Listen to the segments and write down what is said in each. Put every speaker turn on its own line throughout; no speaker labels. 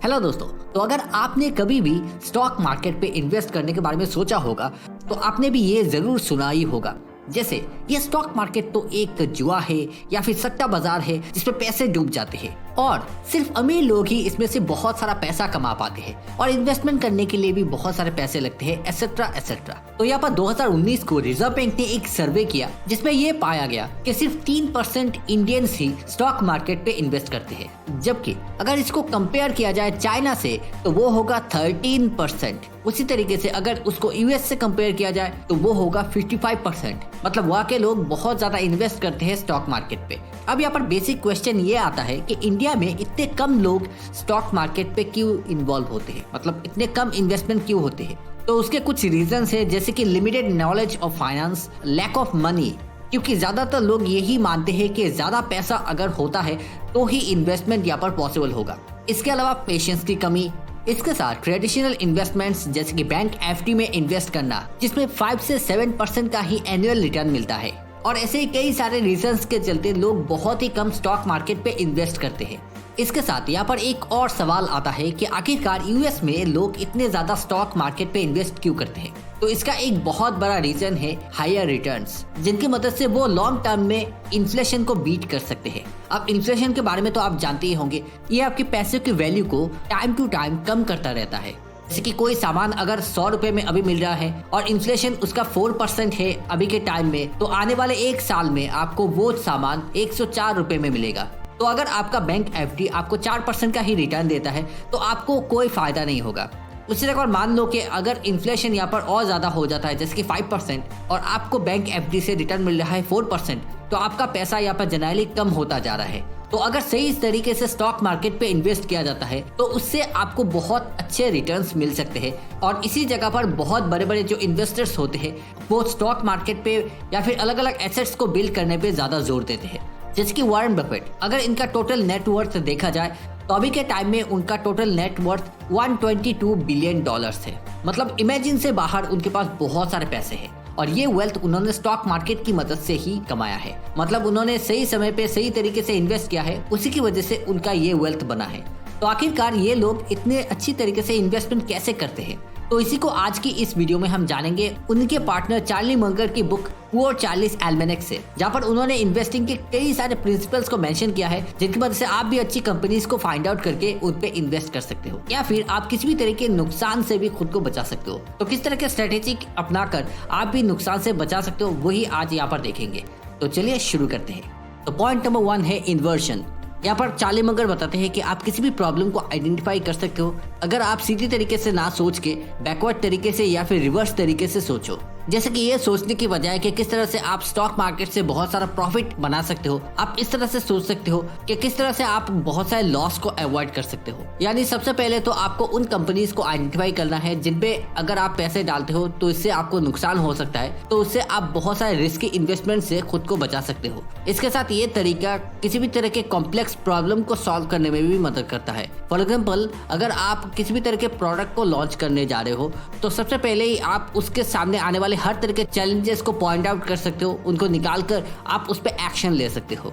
Hello दोस्तों, तो अगर आपने कभी भी स्टॉक मार्केट पे इन्वेस्ट करने के बारे में सोचा होगा तो आपने भी ये जरूर सुना ही होगा। जैसे ये स्टॉक मार्केट तो एक जुआ है या फिर सट्टा बाजार है जिसमें पैसे डूब जाते हैं और सिर्फ अमीर लोग ही इसमें से बहुत सारा पैसा कमा पाते हैं और इन्वेस्टमेंट करने के लिए भी बहुत सारे पैसे लगते हैं एसेट्रा एसेट्रा। तो यहाँ पर 2019 को रिजर्व बैंक ने एक सर्वे किया जिसमें ये पाया गया कि सिर्फ 3% इंडियंस ही स्टॉक मार्केट पे इन्वेस्ट करते हैं, जबकि अगर इसको कंपेयर किया जाए चाइना से तो वो होगा 13%। उसी तरीके से अगर उसको यूएस से कंपेयर किया जाए तो वो होगा 55%। मतलब वहाँ के लोग बहुत ज्यादा इन्वेस्ट करते हैं स्टॉक मार्केट पे। अब यहाँ पर बेसिक क्वेश्चन ये आता है कि इंडिया में इतने कम लोग स्टॉक मार्केट पे क्यों इन्वॉल्व होते हैं, मतलब इतने कम इन्वेस्टमेंट क्यों होते हैं। तो उसके कुछ रीजंस है, जैसे कि limited knowledge of finance, lack of money, क्योंकि ज्यादातर लोग यही मानते हैं कि ज्यादा पैसा अगर होता है तो ही इन्वेस्टमेंट यहाँ पर पॉसिबल होगा। इसके अलावा पेशेंस की कमी, इसके साथ ट्रेडिशनल इन्वेस्टमेंट्स जैसे कि बैंक एफडी में इन्वेस्ट करना जिसमें 5 से 7% का ही एनुअल रिटर्न मिलता है, और ऐसे ही कई सारे रीजंस के चलते लोग बहुत ही कम स्टॉक मार्केट पे इन्वेस्ट करते हैं। इसके साथ यहाँ पर एक और सवाल आता है कि आखिरकार यूएस में लोग इतने ज्यादा स्टॉक मार्केट पे इन्वेस्ट क्यों करते हैं। तो इसका एक बहुत बड़ा रीजन है हायर रिटर्न्स, जिनकी मदद से वो लॉन्ग टर्म में इन्फ्लेशन को बीट कर सकते हैं। अब इन्फ्लेशन के बारे में तो आप जानते ही होंगे, ये आपके पैसे की वैल्यू को टाइम टू टाइम कम करता रहता है। जैसे कि कोई सामान अगर 100 रुपए में अभी मिल रहा है और इन्फ्लेशन उसका 4% है अभी के टाइम में, तो आने वाले एक साल में आपको वो सामान 104 रुपए में मिलेगा। तो अगर आपका बैंक एफडी आपको 4% का ही रिटर्न देता है तो आपको कोई फायदा नहीं होगा। उसी तरह मान लो कि अगर इन्फ्लेशन यहाँ पर और ज्यादा हो जाता है जैसे कि 5% और आपको बैंक एफडी से रिटर्न मिल रहा है 4%, तो आपका पैसा यहाँ पर जनरली कम होता जा रहा है। तो अगर सही इस तरीके से स्टॉक मार्केट पे इन्वेस्ट किया जाता है तो उससे आपको बहुत अच्छे रिटर्न्स मिल सकते हैं। और इसी जगह पर बहुत बड़े बड़े जो इन्वेस्टर्स होते हैं वो स्टॉक मार्केट पे या फिर अलग अलग एसेट्स को बिल्ड करने पे ज्यादा जोर देते हैं। जैसे कि वॉरेन बफेट, अगर इनका टोटल नेटवर्थ देखा जाए तो अभी के टाइम में उनका टोटल नेटवर्थ 122 बिलियन डॉलर्स है। मतलब इमेजिन से बाहर उनके पास बहुत सारे पैसे हैं और ये वेल्थ उन्होंने स्टॉक मार्केट की मदद से ही कमाया है। मतलब उन्होंने सही समय पे सही तरीके से इन्वेस्ट किया है, उसी की वजह से उनका ये वेल्थ बना है। तो आखिरकार ये लोग इतने अच्छी तरीके से इन्वेस्टमेंट कैसे करते हैं, तो इसी को आज की इस वीडियो में हम जानेंगे उनके पार्टनर चार्ली मंगर की बुक पुअर चार्लीज एल्मेनेक से, जहाँ पर उन्होंने इन्वेस्टिंग के कई सारे प्रिंसिपल्स को मेंशन किया है जिनकी मदद से आप भी अच्छी कंपनीज को फाइंड आउट करके उन पे इन्वेस्ट कर सकते हो या फिर आप किसी भी तरह के नुकसान से भी खुद को बचा सकते हो। तो किस तरह के स्ट्रेटेजी अपनाकर आप भी नुकसान से बचा सकते हो वही आज यहाँ पर देखेंगे। तो चलिए शुरू करते हैं। तो पॉइंट नंबर 1 है इन्वर्जन। यहाँ पर चार्ली मंगर बताते हैं कि आप किसी भी प्रॉब्लम को आइडेंटिफाई कर सकते हो अगर आप सीधी तरीके से ना सोच के बैकवर्ड तरीके से या फिर रिवर्स तरीके से सोचो। जैसे कि ये सोचने की बजाय कि किस तरह से आप स्टॉक मार्केट से बहुत सारा प्रॉफिट बना सकते हो, आप इस तरह से सोच सकते हो कि किस तरह से आप बहुत सारे लॉस को अवॉइड कर सकते हो। यानी सबसे पहले तो आपको उन कंपनीज को आइडेंटिफाई करना है जिनपे अगर आप पैसे डालते हो तो इससे आपको नुकसान हो सकता है, तो उससे आप बहुत सारे रिस्की इन्वेस्टमेंट से खुद को बचा सकते हो। इसके साथ ये तरीका किसी भी तरह के कॉम्प्लेक्स प्रॉब्लम को सॉल्व करने में भी मदद करता है। फॉर एग्जाम्पल, अगर आप किसी भी तरह के प्रोडक्ट को लॉन्च करने जा रहे हो तो सबसे पहले ही आप उसके सामने आने वाले हर तरह के चैलेंजेस को पॉइंट आउट कर सकते हो, उनको निकाल कर आप उस पर एक्शन ले सकते हो।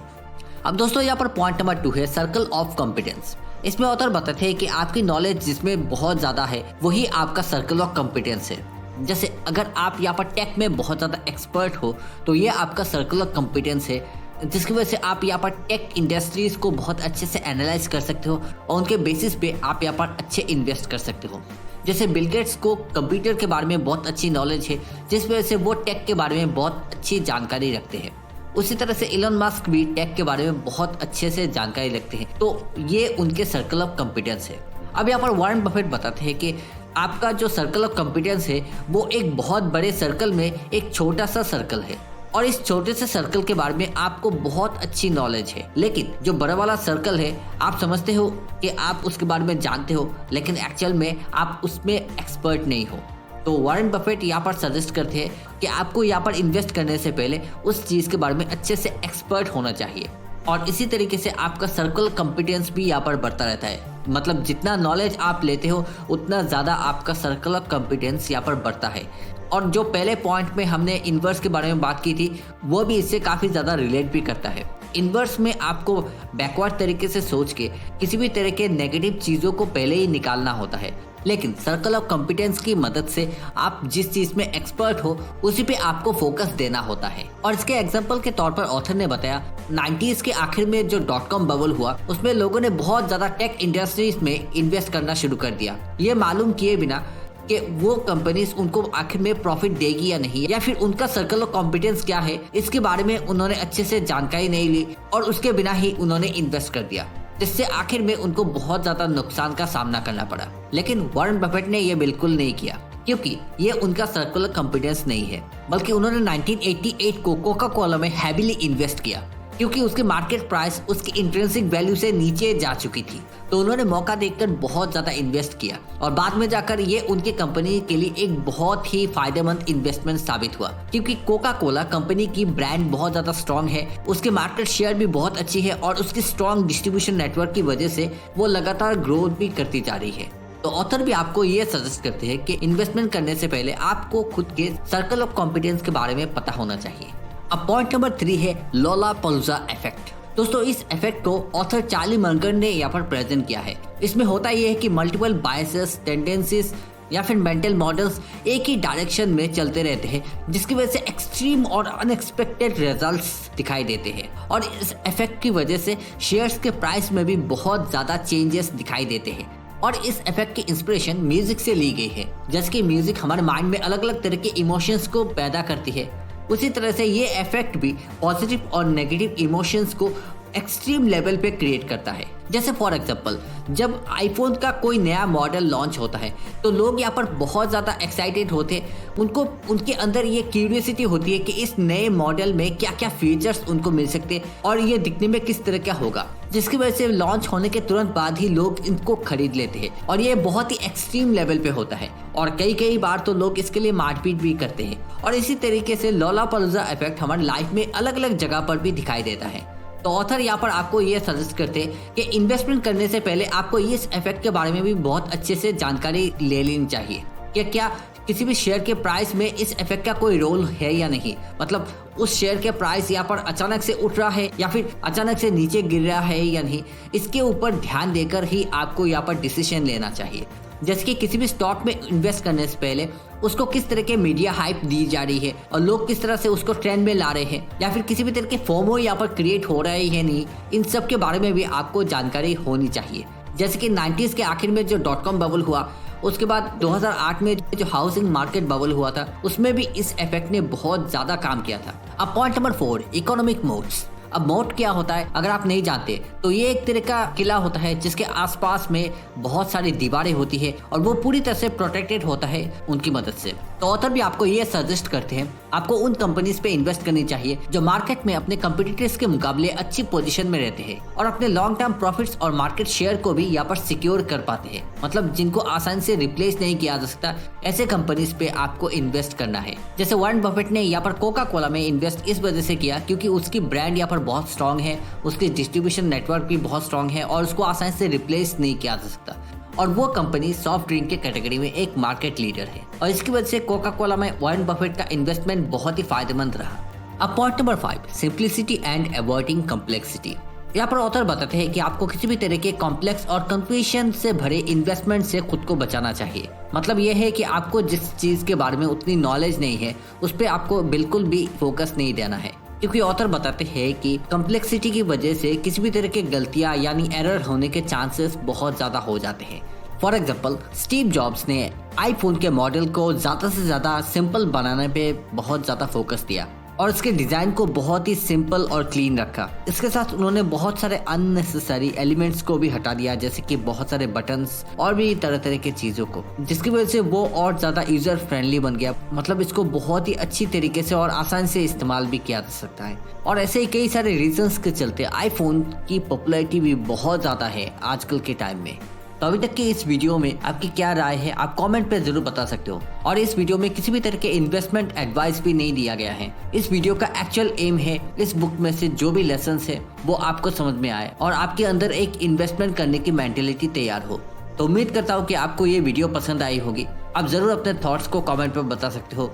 अब दोस्तों यहाँ पर पॉइंट नंबर 2 है सर्कल ऑफ कॉम्पिटेंस। इसमें ऑथर बताते हैं कि आपकी नॉलेज जिसमें बहुत ज्यादा है वही आपका सर्कल ऑफ कॉम्पिटेंस है। जैसे अगर आप यहाँ पर टेक में बहुत ज्यादा एक्सपर्ट हो तो ये आपका सर्कल ऑफ कॉम्पिटेंस है, जिसकी वजह से आप यहाँ पर टेक इंडस्ट्रीज को बहुत अच्छे से एनालाइज कर सकते हो और उनके बेसिस पे आप यहाँ पर अच्छे इन्वेस्ट कर सकते हो। जैसे बिल गेट्स को कंप्यूटर के बारे में बहुत अच्छी नॉलेज है जिस वजह से वो टेक के बारे में बहुत अच्छी जानकारी रखते हैं। उसी तरह से इलॉन मस्क भी टेक के बारे में बहुत अच्छे से जानकारी रखते हैं, तो ये उनके सर्कल ऑफ कॉम्पिटेंस है। अब यहाँ पर वॉरेन बफेट बताते हैं कि आपका जो सर्कल ऑफ कॉम्पिटेंस है वो एक बहुत बड़े सर्कल में एक छोटा सा सर्कल है और इस छोटे से सर्कल के बारे में आपको बहुत अच्छी नॉलेज है, लेकिन जो बड़ा वाला सर्कल है आप समझते हो कि आप उसके बारे में जानते हो लेकिन एक्चुअल में आप उसमें एक्सपर्ट नहीं हो। तो वॉरेन बफेट यहाँ पर सजेस्ट करते हैं कि आपको यहाँ पर इन्वेस्ट करने से पहले उस चीज़ के बारे में अच्छे से एक्सपर्ट होना चाहिए और इसी तरीके से आपका सर्कल कॉम्पिटेंस भी यहाँ पर बढ़ता रहता है। मतलब जितना नॉलेज आप लेते हो उतना ज़्यादा आपका सर्कल ऑफ कॉम्पिटेंस यहाँ पर बढ़ता है। और जो पहले पॉइंट में हमने इन्वर्स के बारे में बात की थी वो भी इससे काफ़ी ज़्यादा रिलेट भी करता है। इन्वर्स में आपको बैकवर्ड तरीके से सोच के किसी भी तरह के नेगेटिव चीज़ों को पहले ही निकालना होता है। लेकिन सर्कल ऑफ कॉम्पिटेंस की मदद से आप जिस चीज में एक्सपर्ट हो उसी पे आपको फोकस देना होता है। और इसके एग्जांपल के तौर पर ऑथर ने बताया 90s के आखिर में जो .com बबल हुआ उसमें लोगों ने बहुत ज्यादा टेक इंडस्ट्रीज में इन्वेस्ट करना शुरू कर दिया, ये मालूम किए बिना कि वो कंपनीज उनको आखिर में प्रॉफिट देगी या नहीं, या फिर उनका सर्कल ऑफ कॉम्पिटेंस क्या है इसके बारे में उन्होंने अच्छे से जानकारी नहीं ली और उसके बिना ही उन्होंने इन्वेस्ट कर दिया, जिससे आखिर में उनको बहुत ज्यादा नुकसान का सामना करना पड़ा। लेकिन वॉरेन बफेट ने यह बिल्कुल नहीं किया, क्योंकि ये उनका सर्कल ऑफ कॉम्पिटेंस नहीं है, बल्कि उन्होंने 1988 को कोका कोला में हैवीली इन्वेस्ट किया, क्योंकि उसकी मार्केट प्राइस उसकी इंट्रिंसिक वैल्यू से नीचे जा चुकी थी। तो उन्होंने मौका देखकर बहुत ज्यादा इन्वेस्ट किया और बाद में जाकर ये उनकी कंपनी के लिए एक बहुत ही फायदेमंद इन्वेस्टमेंट साबित हुआ, क्योंकि कोका कोला कंपनी की ब्रांड बहुत ज्यादा स्ट्रांग है, उसके मार्केट शेयर भी बहुत अच्छी है और उसकी स्ट्रांग डिस्ट्रीब्यूशन नेटवर्क की वजह से वो लगातार ग्रोथ भी करती जा रही है। तो ऑथर भी आपको ये सजेस्ट करते हैं कि इन्वेस्टमेंट करने से पहले आपको खुद के सर्कल ऑफ कॉम्पिटेंस के बारे में पता होना चाहिए। अब पॉइंट नंबर 3 है लोलापालूजा इफेक्ट। दोस्तों इस इफेक्ट को ऑथर चार्ली मर्गर ने यहाँ पर प्रेजेंट किया है। इसमें होता यह है कि मल्टीपल बायसेस, टेंडेंसीज या फिर मेंटल मॉडल्स एक ही डायरेक्शन में चलते रहते हैं, जिसकी वजह से एक्सट्रीम और अनएक्सपेक्टेड रिजल्ट्स दिखाई देते हैं और इस इफेक्ट की वजह से शेयर्स के प्राइस में भी बहुत ज्यादा चेंजेस दिखाई देते हैं। और इस इफेक्ट की इंस्पिरेशन म्यूजिक से ली गई है। जैसे कि म्यूजिक हमारे माइंड में अलग अलग तरह के इमोशंस को पैदा करती है, उसी तरह से ये इफेक्ट भी पॉजिटिव और नेगेटिव इमोशंस को एक्सट्रीम लेवल पे क्रिएट करता है। जैसे फॉर एग्जांपल जब आईफोन का कोई नया मॉडल लॉन्च होता है तो लोग यहाँ पर बहुत ज़्यादा एक्साइटेड होते हैं, उनको उनके अंदर ये क्यूरियोसिटी होती है कि इस नए मॉडल में क्या क्या फीचर्स उनको मिल सकते हैं और ये दिखने में किस तरह का होगा, जिसकी वजह से लॉन्च होने के तुरंत बाद ही लोग इनको खरीद लेते हैं और ये बहुत ही एक्सट्रीम लेवल पे होता है और कई बार तो लोग इसके लिए मारपीट भी करते हैं। और इसी तरीके से लोलापालूजा इफेक्ट हमारी लाइफ में अलग अलग जगह पर भी दिखाई देता है। तो ऑथर यहाँ पर आपको ये सजेस्ट करते हैं कि इन्वेस्टमेंट करने से पहले आपको इस इफेक्ट के बारे में भी बहुत अच्छे से जानकारी ले लेनी चाहिए कि क्या किसी भी शेयर के प्राइस में इस इफेक्ट का कोई रोल है या नहीं। मतलब उस शेयर के प्राइस यहाँ पर अचानक से उठ रहा है या फिर अचानक से नीचे गिर रहा है या नहीं, इसके ऊपर ध्यान देकर ही आपको यहाँ पर डिसीजन लेना चाहिए। जैसे कि किसी भी स्टॉक में इन्वेस्ट करने से पहले उसको किस तरह के मीडिया हाइप दी जा रही है और लोग किस तरह से उसको ट्रेंड में ला रहे हैं या फिर किसी भी तरह के फोमो यहाँ पर क्रिएट हो रहा है या नहीं, इन सब के बारे में भी आपको जानकारी होनी चाहिए। जैसे कि 90s के आखिर में जो .com बबल हुआ, उसके बाद 2008 में जो हाउसिंग मार्केट बबल हुआ था, उसमें भी इस इफेक्ट ने बहुत ज्यादा काम किया था। अब पॉइंट नंबर 4, इकोनॉमिक मोड्स। अब मोट क्या होता है अगर आप नहीं जानते तो ये एक तरह का किला होता है जिसके आसपास में बहुत सारी दीवारें होती है और वो पूरी तरह से प्रोटेक्टेड होता है उनकी मदद से। तो ऑथर भी आपको ये सजेस्ट करते हैं आपको उन कंपनीज पे इन्वेस्ट करनी चाहिए जो मार्केट में अपने कंपटीटर्स के मुकाबले अच्छी पोजीशन में रहते हैं और अपने लॉन्ग टर्म प्रॉफिट्स और मार्केट शेयर को भी यहाँ पर सिक्योर कर पाते हैं। मतलब जिनको आसानी से रिप्लेस नहीं किया जा सकता, ऐसे कंपनीज पे आपको इन्वेस्ट करना है। जैसे वॉरेन बफेट ने यहाँ पर कोका कोला में इन्वेस्ट इस वजह से किया क्योंकि उसकी ब्रांड यहाँ पर बहुत स्ट्रांग है, उसकी डिस्ट्रीब्यूशन नेटवर्क भी बहुत स्ट्रांग है और उसको आसानी से रिप्लेस नहीं किया जा सकता। और वो कंपनी सॉफ्ट ड्रिंक के कैटेगरी में एक मार्केट लीडर है और इसकी वजह से कोका कोला में वॉरेन बफेट का इन्वेस्टमेंट बहुत ही फायदेमंद रहा। अब point number 5, simplicity and avoiding complexity. यहाँ पर ऑथर बताते हैं कि आपको किसी भी तरह के कॉम्प्लेक्स और कंफ्यूजन से भरे इन्वेस्टमेंट से खुद को बचाना चाहिए। मतलब यह है कि आपको जिस चीज के बारे में उतनी नॉलेज नहीं है उस पर आपको बिल्कुल भी फोकस नहीं देना है, क्योंकि ऑथर बताते हैं कि कॉम्प्लेक्सिटी की वजह से किसी भी तरह के गलतियां यानी एरर होने के चांसेस बहुत ज्यादा हो जाते हैं। फॉर एग्जाम्पल स्टीव जॉब्स ने आईफोन के मॉडल को ज्यादा से ज्यादा सिंपल बनाने पे बहुत ज्यादा फोकस दिया और उसके डिजाइन को बहुत ही सिंपल और क्लीन रखा। इसके साथ उन्होंने बहुत सारे अननेसेसरी एलिमेंट्स को भी हटा दिया, जैसे कि बहुत सारे बटन्स और भी तरह तरह की चीजों को, जिसकी वजह से वो और ज्यादा यूजर फ्रेंडली बन गया। मतलब इसको बहुत ही अच्छी तरीके से और आसानी से इस्तेमाल भी किया जा सकता है। और ऐसे ही कई सारे रीजंस के चलते आईफोन की पॉपुलैरिटी भी बहुत ज्यादा है आजकल के टाइम में। तो अभी तक की इस वीडियो में आपकी क्या राय है आप कमेंट पे जरूर बता सकते हो। और इस वीडियो में किसी भी तरह के इन्वेस्टमेंट एडवाइस भी नहीं दिया गया है। इस वीडियो का एक्चुअल एम है इस बुक में से जो भी लेसन्स है वो आपको समझ में आए और आपके अंदर एक इन्वेस्टमेंट करने की मेंटेलिटी तैयार हो। तो उम्मीद करता हूँ कि आपको ये वीडियो पसंद आई होगी। आप जरूर अपने थॉट्स को कमेंट पर बता सकते हो।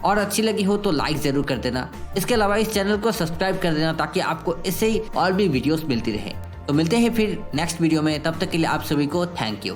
और अच्छी लगी हो तो लाइक ज़रूर कर देना। इसके अलावा इस चैनल को सब्सक्राइब कर देना ताकि आपको इससे ही और भी वीडियोस मिलती रहे। तो मिलते हैं फिर नेक्स्ट वीडियो में, तब तक के लिए आप सभी को थैंक यू।